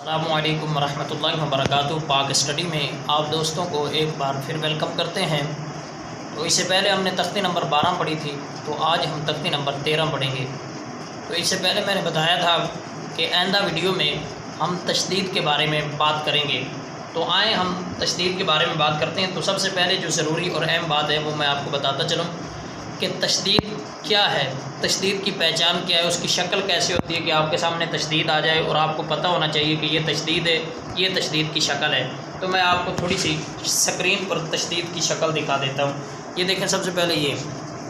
السلام علیکم ورحمۃ اللہ وبرکاتہ۔ پاک اسٹڈی میں آپ دوستوں کو ایک بار پھر ویلکم کرتے ہیں۔ تو اس سے پہلے ہم نے تختی نمبر 12 پڑھی تھی، تو آج ہم تختی نمبر 13 پڑھیں گے۔ تو اس سے پہلے میں نے بتایا تھا کہ آئندہ ویڈیو میں ہم تشدید کے بارے میں بات کریں گے، تو آئیں ہم تشدید کے بارے میں بات کرتے ہیں۔ تو سب سے پہلے جو ضروری اور اہم بات ہے وہ میں آپ کو بتاتا چلوں کہ تشدید کیا ہے، تشدید کی پہچان کیا ہے، اس کی شکل کیسے ہوتی ہے کہ آپ کے سامنے تشدید آ جائے اور آپ کو پتہ ہونا چاہیے کہ یہ تشدید ہے، یہ تشدید کی شکل ہے۔ تو میں آپ کو تھوڑی سی اسکرین پر تشدید کی شکل دکھا دیتا ہوں۔ یہ دیکھیں، سب سے پہلے یہ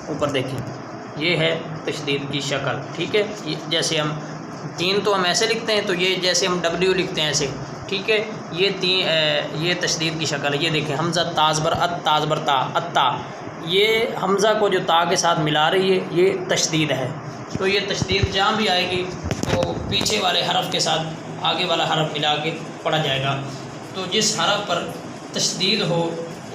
اوپر دیکھیں، یہ ہے تشدید کی شکل، ٹھیک ہے۔ جیسے ہم تین تو ہم ایسے لکھتے ہیں، تو یہ جیسے ہم ڈبلیو لکھتے ہیں ایسے، ٹھیک ہے۔ یہ تشدید کی شکل ہے۔ یہ دیکھیں، حمزہ تازبر تازبر تا اتا، یہ حمزہ کو جو تا کے ساتھ ملا رہی ہے، یہ تشدید ہے۔ تو یہ تشدید جہاں بھی آئے گی تو پیچھے والے حرف کے ساتھ آگے والا حرف ملا کے پڑھا جائے گا۔ تو جس حرف پر تشدید ہو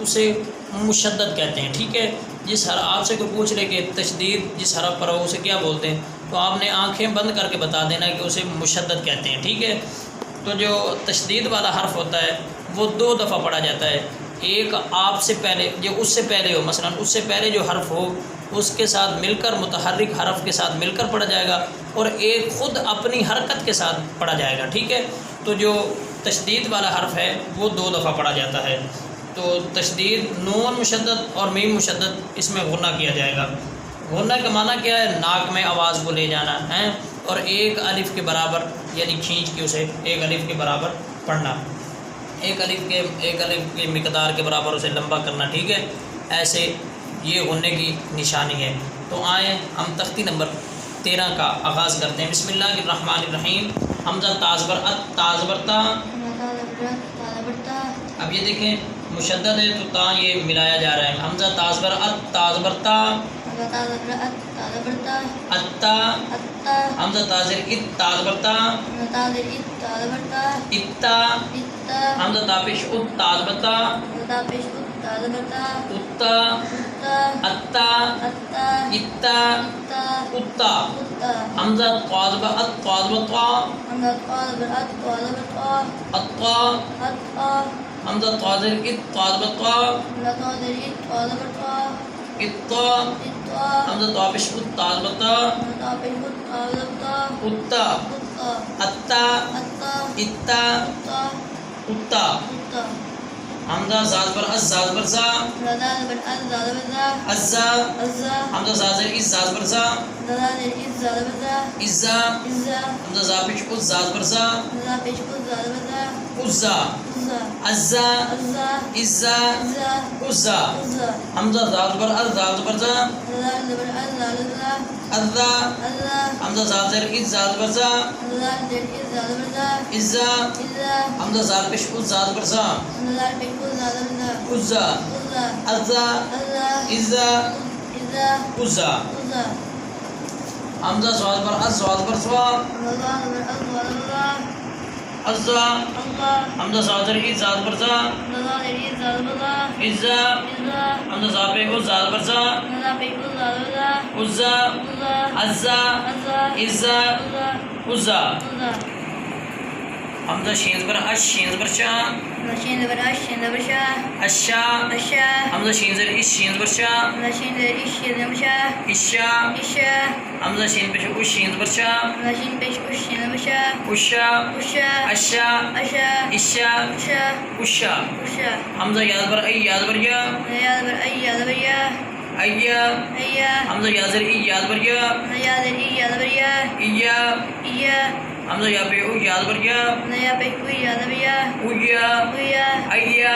اسے مشدد کہتے ہیں، ٹھیک ہے۔ جس حرف آپ سے کوئی پوچھ لے کہ تشدید جس حرف پر ہو اسے کیا بولتے ہیں، تو آپ نے آنکھیں بند کر کے بتا دینا کہ اسے مشدد کہتے ہیں، ٹھیک ہے۔ تو جو تشدید والا حرف ہوتا ہے وہ 2 دفعہ پڑھا جاتا ہے۔ ایک آپ سے پہلے، جو اس سے پہلے ہو، مثلا اس سے پہلے جو حرف ہو اس کے ساتھ مل کر، متحرک حرف کے ساتھ مل کر پڑھا جائے گا، اور ایک خود اپنی حرکت کے ساتھ پڑھا جائے گا، ٹھیک ہے۔ تو جو تشدید والا حرف ہے وہ 2 دفعہ پڑھا جاتا ہے۔ تو تشدید نون مشدد اور میم مشدد، اس میں غنہ کیا جائے گا۔ غنہ کا معنی کیا ہے؟ ناک میں آواز کو لے جانا ہے، اور ایک الف کے برابر، یعنی کھینچ کے اسے ایک الف کے برابر پڑھنا، ایک الف کے مقدار کے برابر اسے لمبا کرنا، ٹھیک ہے۔ ایسے یہ غنے کی نشانی ہے۔ تو آئیں ہم تختی نمبر 13 کا آغاز کرتے ہیں۔ بسم اللہ الرحمن الرحیم۔ حمزہ تازبر تازبر تا، اب یہ دیکھیں مشدد ہے تو تا یہ ملایا جا رہا ہے۔ حمزہ تازبر تازبر تا، اتا، حمزہ تازر تازبر تا، اتا، حمزہ تاپش تازبر تا، اتا، اتا، اتا، اتا، حمزہ تازبر تازبر تا، اتا، حمزہ تازر تازبر تا، اتا، حمزہ تاپش تازبر تا، اتا، اتا، اتا، اتا، حمزہ زازبر زازبر زا، ازا، حمزہ زازر زازبر زا، ازا، حمزہ زاپش زازبر زا، ازا، ازا، ازا، ازا، حمزہ زازبر زازبر زا، ازا، حمزہ زازر زازبر زا، ازا، حمزہ زاپش زازبر زا، ازا، ازا، ازا، ازا، حمزہ زازبر زازبر زا، ازا، حمزہ زازر زازبر زا، ازا، حمزہ زاپش زازبر زا، ازا، ازا، ازا، ازا، حمزہ شینزبر شینزبر شا، اشا، حمزہ شینزر شینزبر شا، اشا، حمزہ شین پیش شینزبر شا، اشا، اشا، اشا، اشا، حمزہ یازبر یازبر یا، ایا، حمزہ یازر یازبر یا، ایا، حمزہ یا پہ یازبر یا، اویا، ایا،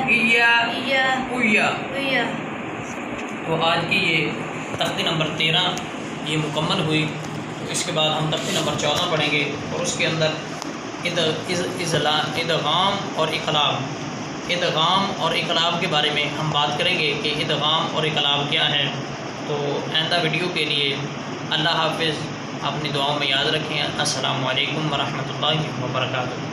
ایا، اویا۔ تو آج کی یہ تختی نمبر 13 یہ مکمل ہوئی۔ تو اس کے بعد ہم تختی نمبر 14 پڑھیں گے، اور اس کے اندر ادغام اور اقلاب، ادغام اور اقلاب کے بارے میں ہم بات کریں گے کہ ادغام اور اقلاب کیا ہے۔ تو آئندہ ویڈیو کے لیے اللہ حافظ، اپنی دعاؤں میں یاد رکھیں۔ السلام علیکم ورحمۃ اللہ وبرکاتہ۔